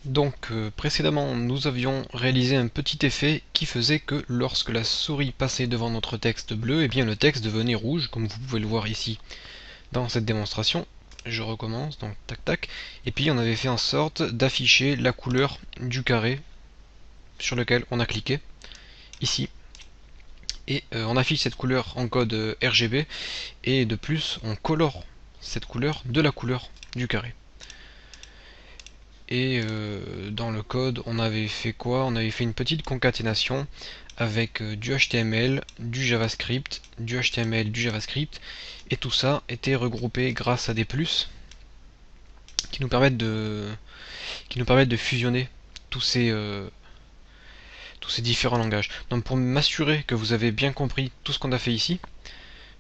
Donc précédemment nous avions réalisé un petit effet qui faisait que lorsque la souris passait devant notre texte bleu, et bien le texte devenait rouge, comme vous pouvez le voir ici dans cette démonstration. Je recommence, donc tac tac, et puis on avait fait en sorte d'afficher la couleur du carré sur lequel on a cliqué, ici. Et on affiche cette couleur en code RGB, et de plus on colore cette couleur de la couleur du carré. Et dans le code on avait fait quoi? On avait fait une petite concaténation avec du HTML, du JavaScript, du HTML, du JavaScript, et tout ça était regroupé grâce à des plus qui nous permettent de fusionner tous ces différents langages. Donc pour m'assurer que vous avez bien compris tout ce qu'on a fait ici,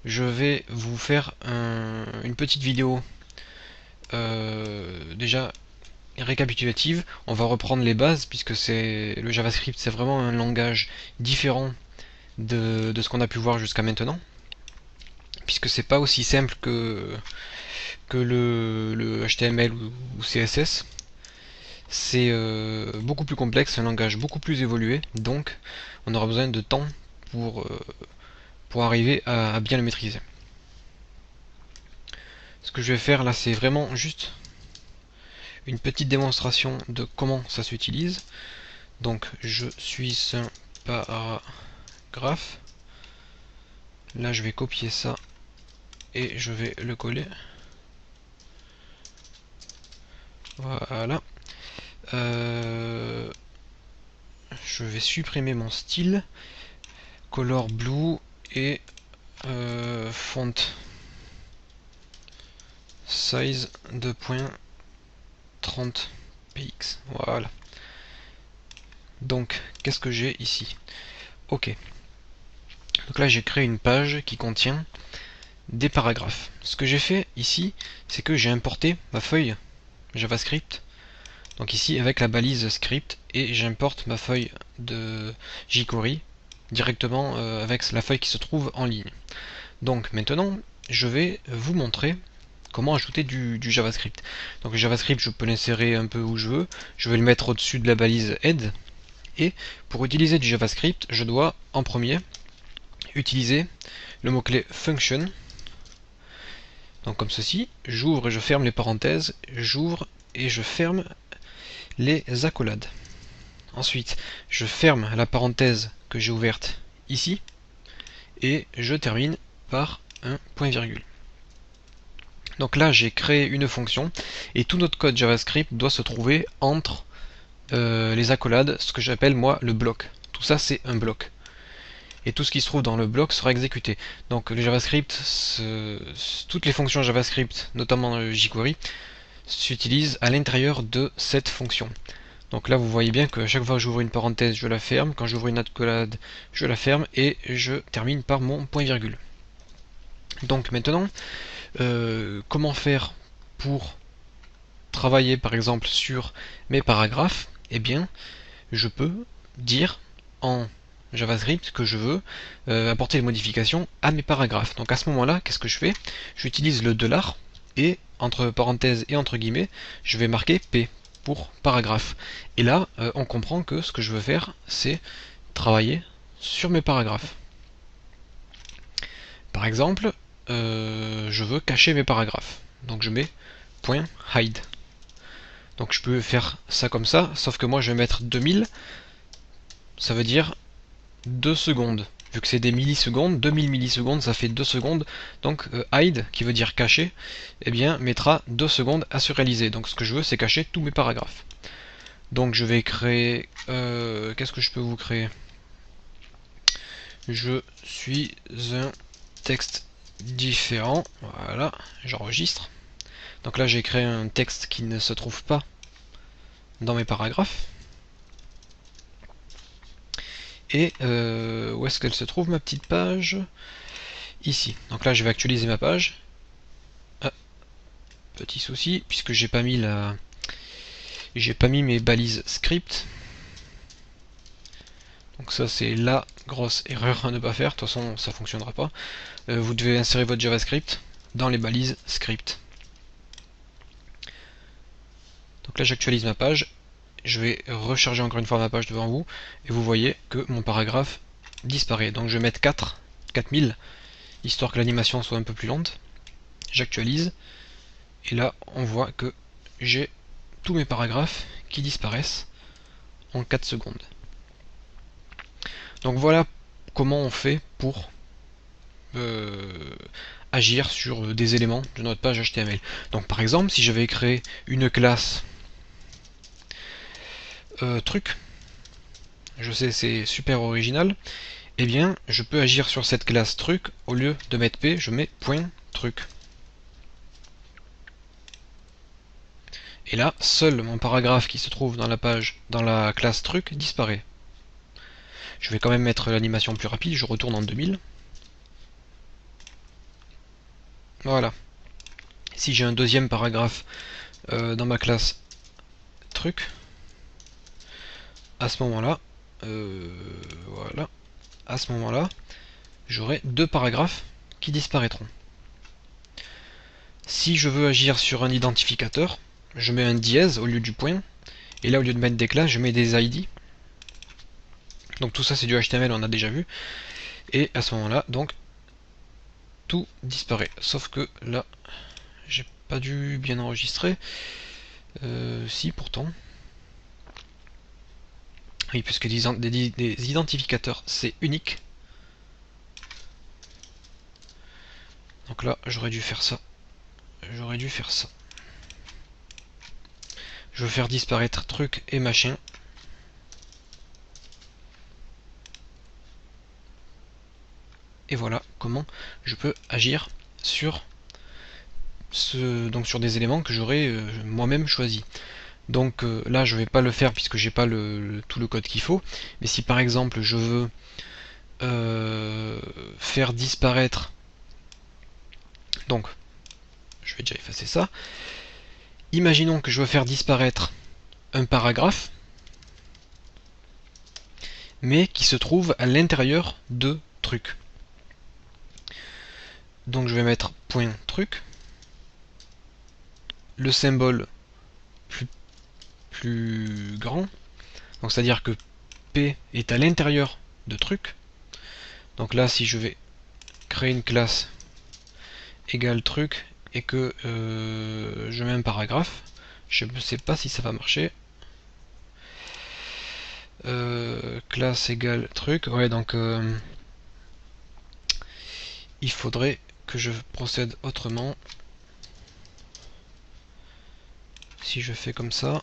je vais vous faire une petite vidéo déjà récapitulative. On va reprendre les bases puisque le JavaScript, c'est vraiment un langage différent de ce qu'on a pu voir jusqu'à maintenant, puisque c'est pas aussi simple que le HTML ou CSS. C'est beaucoup plus complexe, un langage beaucoup plus évolué, donc on aura besoin de temps pour arriver à bien le maîtriser. Ce que je vais faire là, c'est vraiment juste une petite démonstration de comment ça s'utilise. Donc je suis un paragraphe. Là je vais copier ça et je vais le coller. Voilà. Je vais supprimer mon style, color blue et font size 2.30 px. Voilà. Donc, qu'est-ce que j'ai ici? Ok. Donc là, j'ai créé une page qui contient des paragraphes. Ce que j'ai fait ici, c'est que j'ai importé ma feuille JavaScript. Donc ici, avec la balise script, et j'importe ma feuille de jQuery directement avec la feuille qui se trouve en ligne. Donc maintenant, je vais vous montrer comment ajouter du JavaScript. Donc le JavaScript, je peux l'insérer un peu où je veux. Je vais le mettre au-dessus de la balise head. Et pour utiliser du JavaScript, je dois en premier utiliser le mot-clé function. Donc comme ceci, j'ouvre et je ferme les parenthèses, j'ouvre et je ferme les accolades. Ensuite, je ferme la parenthèse que j'ai ouverte ici et je termine par un point virgule. Donc là, j'ai créé une fonction et tout notre code JavaScript doit se trouver entre les accolades, ce que j'appelle moi le bloc. Tout ça, c'est un bloc. Et tout ce qui se trouve dans le bloc sera exécuté. Donc le JavaScript, toutes les fonctions JavaScript, notamment le jQuery, s'utilisent à l'intérieur de cette fonction. Donc là, vous voyez bien que chaque fois que j'ouvre une parenthèse, je la ferme. Quand j'ouvre une accolade, je la ferme et je termine par mon point virgule. Donc maintenant, comment faire pour travailler par exemple sur mes paragraphes? Eh bien, je peux dire en JavaScript que je veux apporter des modifications à mes paragraphes. Donc à ce moment-là, qu'est-ce que je fais? J'utilise le $, et entre parenthèses et entre guillemets, je vais marquer P pour paragraphe. Et là, on comprend que ce que je veux faire, c'est travailler sur mes paragraphes. Par exemple, je veux cacher mes paragraphes. Donc je mets .hide. Donc je peux faire ça comme ça, sauf que moi je vais mettre 2000, ça veut dire 2 secondes. Vu que c'est des millisecondes, 2000 millisecondes, ça fait 2 secondes. Donc hide, qui veut dire cacher, eh bien mettra 2 secondes à se réaliser. Donc ce que je veux, c'est cacher tous mes paragraphes. Donc je vais créer... qu'est-ce que je peux vous créer? Je suis un texte différent. Voilà, j'enregistre. Donc là j'ai créé un texte qui ne se trouve pas dans mes paragraphes. Et où est-ce qu'elle se trouve ma petite page? Ici. Donc là je vais actualiser ma page. Ah, petit souci, puisque j'ai pas mis mes balises script. Donc ça c'est la grosse erreur à ne pas faire, de toute façon ça fonctionnera pas. Vous devez insérer votre JavaScript dans les balises script. Donc là j'actualise ma page je vais recharger encore une fois ma page devant vous, et vous voyez que mon paragraphe disparaît. Donc je vais mettre 4000, histoire que l'animation soit un peu plus lente. J'actualise, et là on voit que j'ai tous mes paragraphes qui disparaissent en 4 secondes. Donc voilà comment on fait pour agir sur des éléments de notre page HTML. Donc par exemple, si j'avais créé une classe truc, je sais c'est super original, eh bien je peux agir sur cette classe truc, au lieu de mettre p, je mets point truc. Et là, seul mon paragraphe qui se trouve dans la page, dans la classe truc, disparaît. Je vais quand même mettre l'animation plus rapide, je retourne en 2000. Voilà. Si j'ai un deuxième paragraphe dans ma classe truc, à ce moment-là, voilà, à ce moment-là, j'aurai deux paragraphes qui disparaîtront. Si je veux agir sur un identificateur, je mets un dièse au lieu du point, et là au lieu de mettre des classes, je mets des ID. Donc tout ça c'est du HTML, on a déjà vu, et à ce moment-là, donc tout disparaît. Sauf que là, j'ai pas dû bien enregistrer. Si pourtant. Oui, puisque des identificateurs c'est unique. Donc là, j'aurais dû faire ça. J'aurais dû faire ça. Je veux faire disparaître truc et machin. Et voilà comment je peux agir sur donc sur des éléments que j'aurais moi-même choisi. Donc là je vais pas le faire puisque j'ai pas tout le code qu'il faut. Mais si par exemple je veux faire disparaître, donc je vais déjà effacer ça. Imaginons que je veux faire disparaître un paragraphe, mais qui se trouve à l'intérieur de truc. Donc je vais mettre point truc, le symbole plus grand, donc c'est à dire que P est à l'intérieur de truc. Donc là si je vais créer une classe égale truc et que je mets un paragraphe, je ne sais pas si ça va marcher. Classe égale truc, ouais, donc il faudrait que je procède autrement. Si je fais comme ça,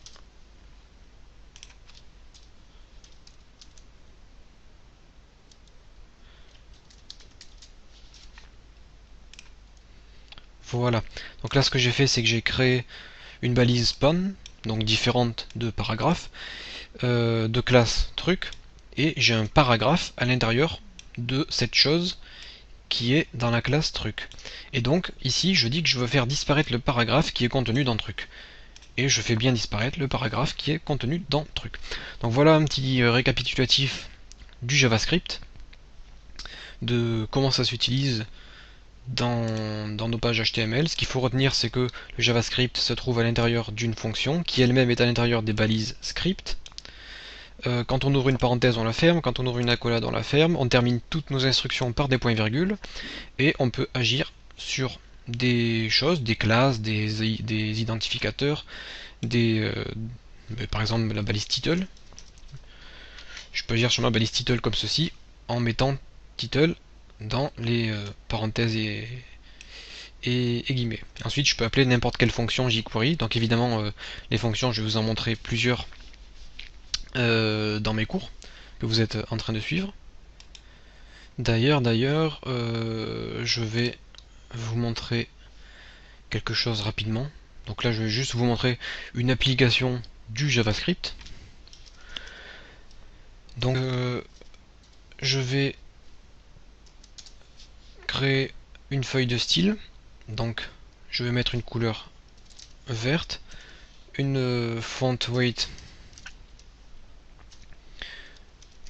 voilà. Donc là ce que j'ai fait c'est que j'ai créé une balise spawn, donc différente de paragraphe, de classe truc, et j'ai un paragraphe à l'intérieur de cette chose qui est dans la classe truc. Et donc ici je dis que je veux faire disparaître le paragraphe qui est contenu dans truc. Et je fais bien disparaître le paragraphe qui est contenu dans truc. Donc voilà un petit récapitulatif du JavaScript, de comment ça s'utilise dans nos pages HTML. Ce qu'il faut retenir, c'est que le JavaScript se trouve à l'intérieur d'une fonction qui elle-même est à l'intérieur des balises script. Quand on ouvre une parenthèse, on la ferme. Quand on ouvre une accolade, on la ferme. On termine toutes nos instructions par des points-virgules. Et on peut agir sur des choses, des classes, des identificateurs, par exemple la balise title. Je peux agir sur ma balise title comme ceci, en mettant title dans les parenthèses et guillemets. Ensuite, je peux appeler n'importe quelle fonction jQuery. Donc évidemment, les fonctions, je vais vous en montrer plusieurs dans mes cours que vous êtes en train de suivre. D'ailleurs, je vais vous montrer quelque chose rapidement. Donc là, je vais juste vous montrer une application du JavaScript. Donc, je vais créer une feuille de style. Donc, je vais mettre une couleur verte, une font weight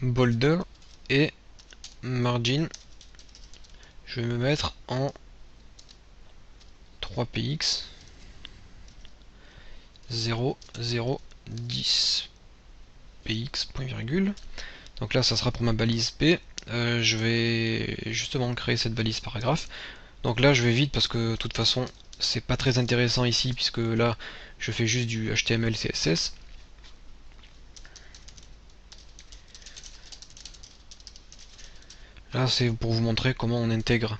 bolder et margin. Je vais me mettre en 3px 0,010 px, point virgule. Donc là ça sera pour ma balise P. Je vais justement créer cette balise paragraphe. Donc là je vais vite parce que de toute façon c'est pas très intéressant ici puisque là je fais juste du HTML CSS. Là c'est pour vous montrer comment on intègre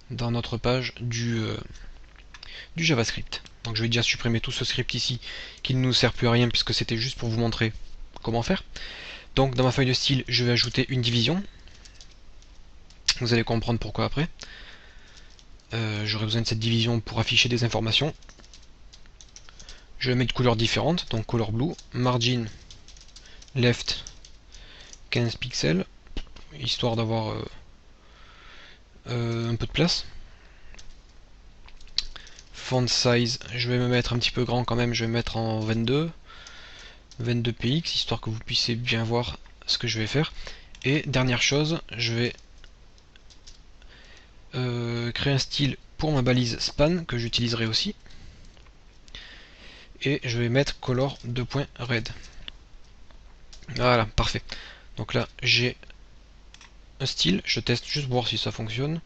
dans notre page du JavaScript. Donc je vais déjà supprimer tout ce script ici qui ne nous sert plus à rien puisque c'était juste pour vous montrer comment faire. Donc dans ma feuille de style je vais ajouter une division. Vous allez comprendre pourquoi après. J'aurai besoin de cette division pour afficher des informations. Je vais mettre couleurs différentes, donc color blue, margin left 15 pixels, histoire d'avoir un peu de place. Font size, je vais me mettre un petit peu grand quand même, je vais mettre en 22 px, histoire que vous puissiez bien voir ce que je vais faire. Et dernière chose, je vais créer un style pour ma balise span que j'utiliserai aussi. Et je vais mettre color red. Voilà, parfait. Donc là, j'ai un style, je teste juste pour voir si ça fonctionne.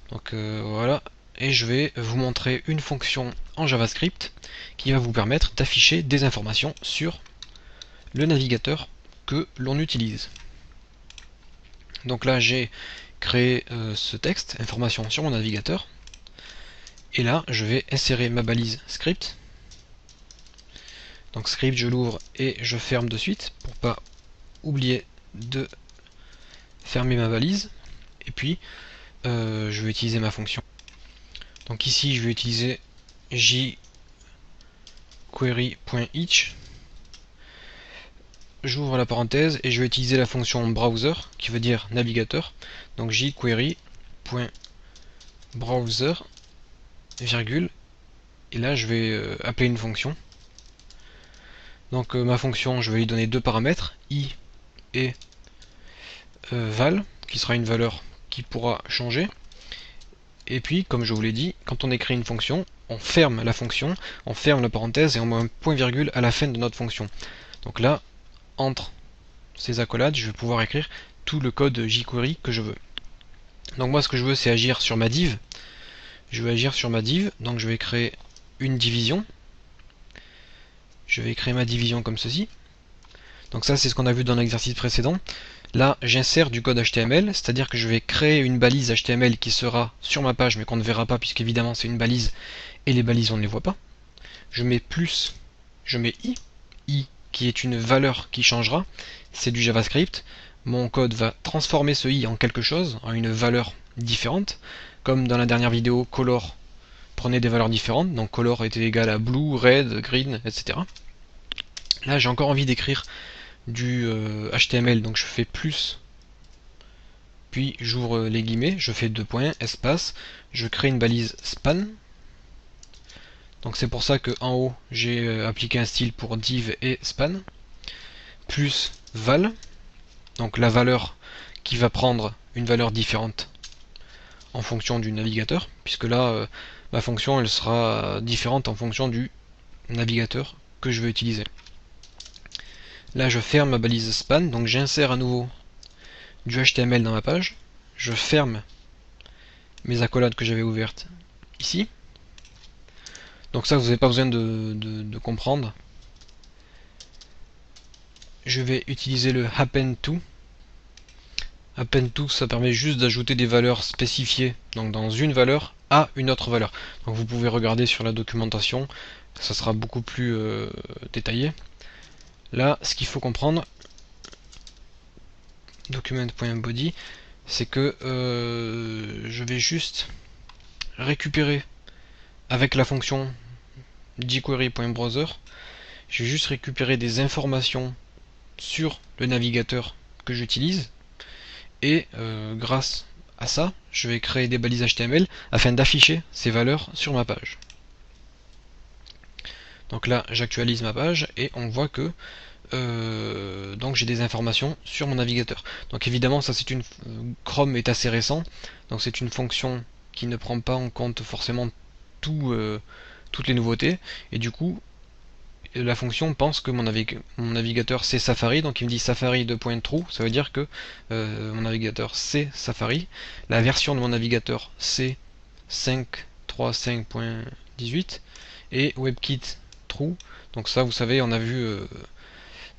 Donc voilà, et je vais vous montrer une fonction en JavaScript qui va vous permettre d'afficher des informations sur le navigateur que l'on utilise. Donc là j'ai créé ce texte, information sur mon navigateur, et là je vais insérer ma balise script. Donc script, je l'ouvre et je ferme de suite pour pas oublier de fermer ma balise. Et puis je vais utiliser ma fonction. Donc ici je vais utiliser jQuery.each. J'ouvre la parenthèse et je vais utiliser la fonction browser qui veut dire navigateur. Donc jQuery.browser virgule, et là je vais appeler une fonction. Donc ma fonction, je vais lui donner deux paramètres, i et val, qui sera une valeur qui pourra changer. Et puis, comme je vous l'ai dit, quand on écrit une fonction, on ferme la fonction, on ferme la parenthèse et on met un point virgule à la fin de notre fonction. Donc là, entre ces accolades, je vais pouvoir écrire tout le code jQuery que je veux. Donc moi, ce que je veux, c'est agir sur ma div. Je vais agir sur ma div, donc je vais créer une division. Je vais créer ma division comme ceci. Donc ça, c'est ce qu'on a vu dans l'exercice précédent. Là, j'insère du code HTML, c'est-à-dire que je vais créer une balise HTML qui sera sur ma page, mais qu'on ne verra pas, puisqu'évidemment c'est une balise, et les balises on ne les voit pas. Je mets plus, je mets i qui est une valeur qui changera, c'est du JavaScript. Mon code va transformer ce i en quelque chose, en une valeur différente, comme dans la dernière vidéo, color prenait des valeurs différentes, donc color était égal à blue, red, green, etc. Là j'ai encore envie d'écrire du HTML, donc je fais plus, puis j'ouvre les guillemets, je fais deux points, espace, je crée une balise span. Donc c'est pour ça que en haut j'ai appliqué un style pour div et span, plus val, donc la valeur qui va prendre une valeur différente en fonction du navigateur, puisque là ma fonction elle sera différente en fonction du navigateur que je veux utiliser. Là je ferme ma balise span, donc j'insère à nouveau du HTML dans ma page, je ferme mes accolades que j'avais ouvertes ici. Donc ça vous n'avez pas besoin de comprendre. Je vais utiliser le happen to. Happen to, ça permet juste d'ajouter des valeurs spécifiées, donc dans une valeur à une autre valeur. Donc vous pouvez regarder sur la documentation, ça sera beaucoup plus détaillé. Là, ce qu'il faut comprendre, document.body, c'est que je vais juste récupérer avec la fonction jQuery.browser, je vais juste récupérer des informations sur le navigateur que j'utilise, et grâce à ça, je vais créer des balises HTML afin d'afficher ces valeurs sur ma page. Donc là, j'actualise ma page et on voit que donc j'ai des informations sur mon navigateur. Donc évidemment, ça c'est une Chrome est assez récent, donc c'est une fonction qui ne prend pas en compte forcément toutes les nouveautés, et du coup la fonction pense que mon navigateur c'est Safari, donc il me dit Safari .true, ça veut dire que mon navigateur c'est Safari. La version de mon navigateur c'est 5.3.5.18 et WebKit true. Donc ça, vous savez, on a vu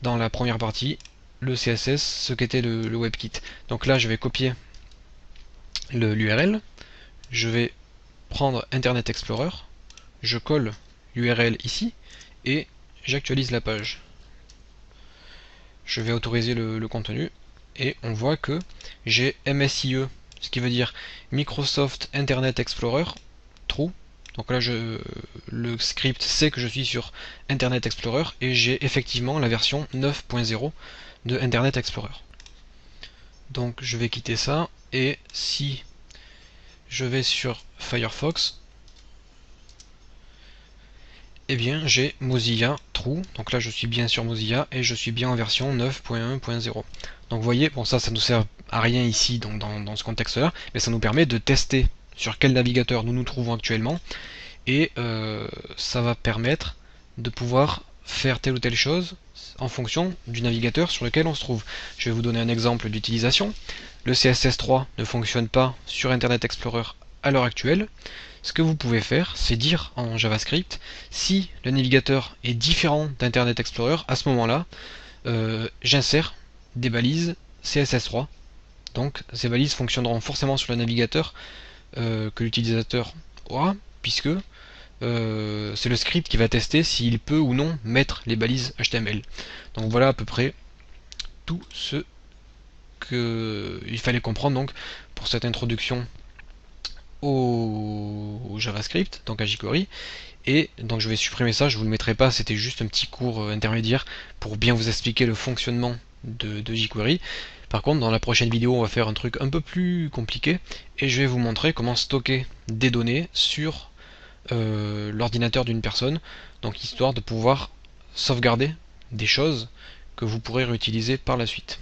dans la première partie le CSS ce qu'était le WebKit. Donc là, je vais copier l'URL, je vais prendre Internet Explorer, je colle l'URL ici et j'actualise la page. Je vais autoriser le contenu et on voit que j'ai MSIE, ce qui veut dire Microsoft Internet Explorer true. Donc là, le script sait que je suis sur Internet Explorer et j'ai effectivement la version 9.0 de Internet Explorer. Donc je vais quitter ça et si je vais sur Firefox, eh bien j'ai Mozilla true. Donc là je suis bien sur Mozilla et je suis bien en version 9.1.0. Donc vous voyez, bon ça nous sert à rien ici donc dans ce contexte là, mais ça nous permet de tester sur quel navigateur nous nous trouvons actuellement et ça va permettre de pouvoir faire telle ou telle chose en fonction du navigateur sur lequel on se trouve. Je vais vous donner un exemple d'utilisation. Le CSS3 ne fonctionne pas sur Internet Explorer à l'heure actuelle. Ce que vous pouvez faire, c'est dire en JavaScript si le navigateur est différent d'Internet Explorer, à ce moment-là, j'insère des balises CSS3. Donc ces balises fonctionneront forcément sur le navigateur que l'utilisateur aura, puisque c'est le script qui va tester s'il peut ou non mettre les balises HTML. Donc voilà à peu près tout ce qu'il fallait comprendre donc pour cette introduction au JavaScript, donc à jQuery. Et donc je vais supprimer ça, je vous le mettrai pas, c'était juste un petit cours intermédiaire pour bien vous expliquer le fonctionnement de jQuery. Par contre, dans la prochaine vidéo, on va faire un truc un peu plus compliqué et je vais vous montrer comment stocker des données sur l'ordinateur d'une personne, donc histoire de pouvoir sauvegarder des choses que vous pourrez réutiliser par la suite.